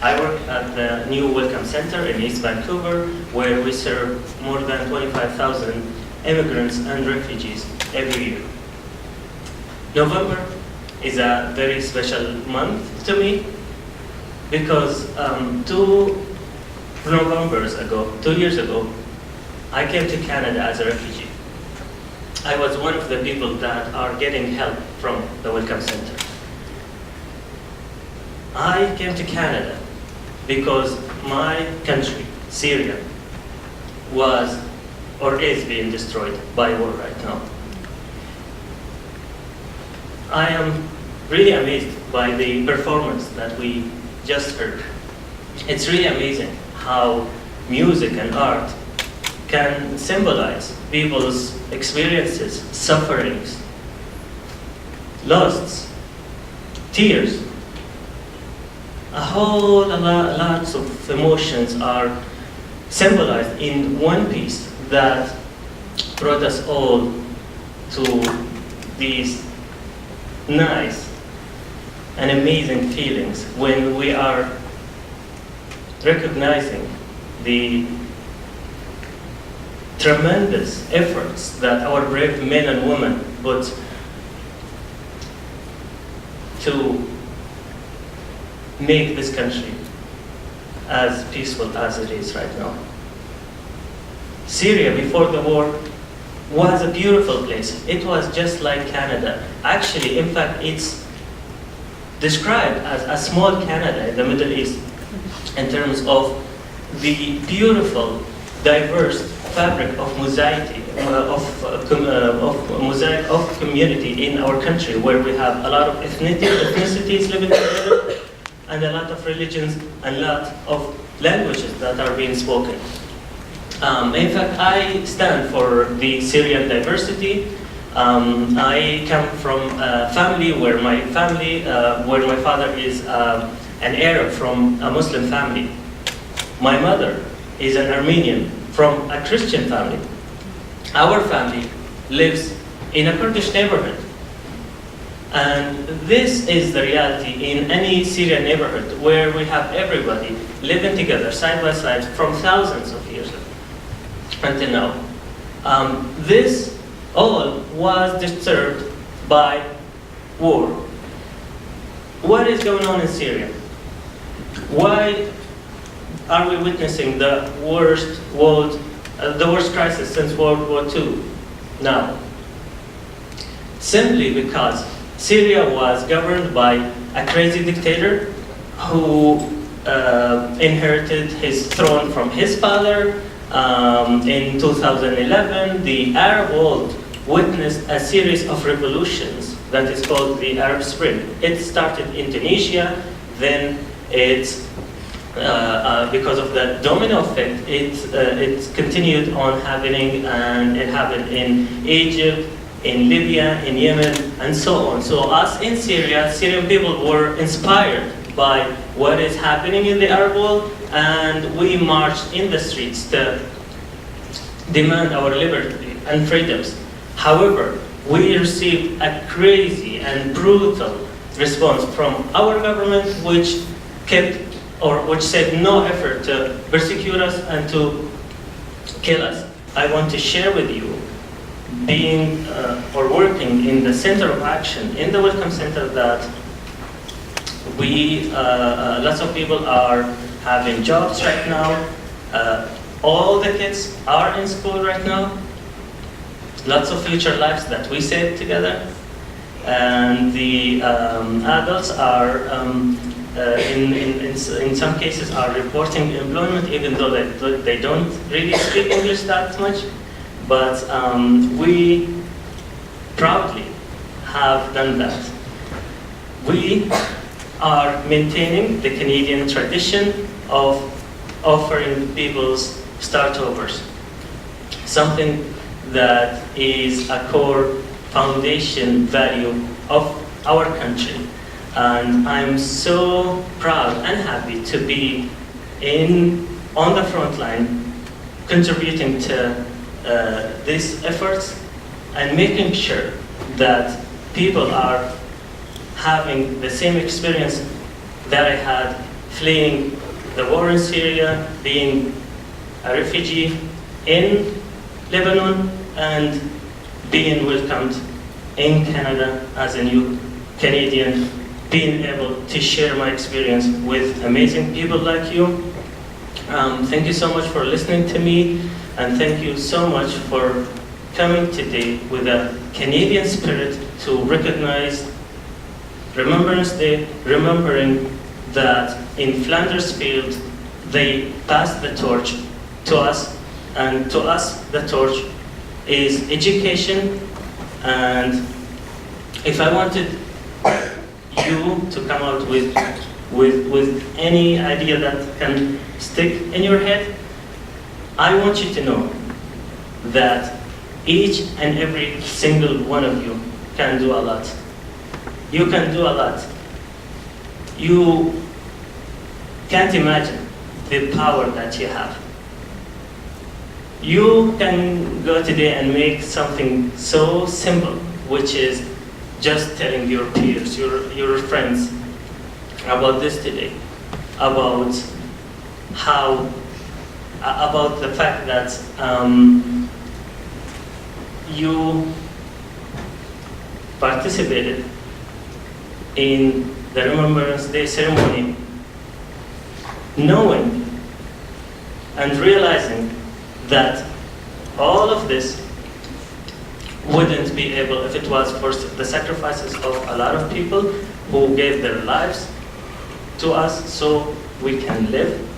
I work at the new Welcome Center in East Vancouver, where we serve more than 25,000 immigrants and refugees every year. November is a very special month to me because 2 years ago, I came to Canada as a refugee. I was one of the people that are getting help from the Welcome Center. I came to Canada because my country, Syria, was or is being destroyed by war right now. I am really amazed by the performance that we just heard. It's really amazing how music and art can symbolize people's experiences, sufferings, loss, tears. Lots of emotions are symbolized in one piece that brought us all to these nice and amazing feelings when we are recognizing the tremendous efforts that our brave men and women put to make this country as peaceful as it is right now. Syria, before the war, was a beautiful place. It was just like Canada. Actually, in fact, it's described as a small Canada in the Middle East in terms of the beautiful, diverse fabric of mosaic of community in our country, where we have a lot of ethnicities living together, and a lot of religions, and a lot of languages that are being spoken. In fact, I stand for the Syrian diversity. I come from a family where my father is an Arab from a Muslim family. My mother is an Armenian from a Christian family. Our family lives in a Kurdish neighborhood. And this is the reality in any Syrian neighborhood where we have everybody living together side by side from thousands of years until now. This all was disturbed by war. What is going on in Syria? Why are we witnessing the worst crisis since World War II now? Simply because Syria was governed by a crazy dictator who inherited his throne from his father. In 2011, the Arab world witnessed a series of revolutions that is called the Arab Spring. It started in Tunisia, then because of the domino effect, it continued on happening, and it happened in Egypt, in Libya, in Yemen, and so on. So us in Syria, Syrian people were inspired by what is happening in the Arab world, and we marched in the streets to demand our liberty and freedoms. However, we received a crazy and brutal response from our government, which said no effort to persecute us and to kill us. I want to share with you, being or working in the Center of Action, in the Welcome Center, that lots of people are having jobs right now. All the kids are in school right now. Lots of future lives that we saved together. And the adults are, in some cases, are reporting employment, even though they don't really speak English that much. But we proudly have done that. We are maintaining the Canadian tradition of offering people's startovers, something that is a core foundation value of our country. And I'm so proud and happy to be on the front line, contributing to these efforts and making sure that people are having the same experience that I had fleeing the war in Syria, being a refugee in Lebanon, and being welcomed in Canada as a new Canadian, being able to share my experience with amazing people like you. Thank you so much for listening to me, and thank you so much for coming today with a Canadian spirit to recognize Remembrance Day, remembering that in Flanders Field they passed the torch to us, and to us the torch is education. And if I wanted you to come out with any idea that can stick in your head, I want you to know that each and every single one of you can do a lot. You can do a lot. You can't imagine the power that you have. You can go today and make something so simple, which is just telling your peers, your friends about this today, about the fact that you participated in the Remembrance Day ceremony, knowing and realizing that all of this wouldn't be able if it was for the sacrifices of a lot of people who gave their lives to us so we can live.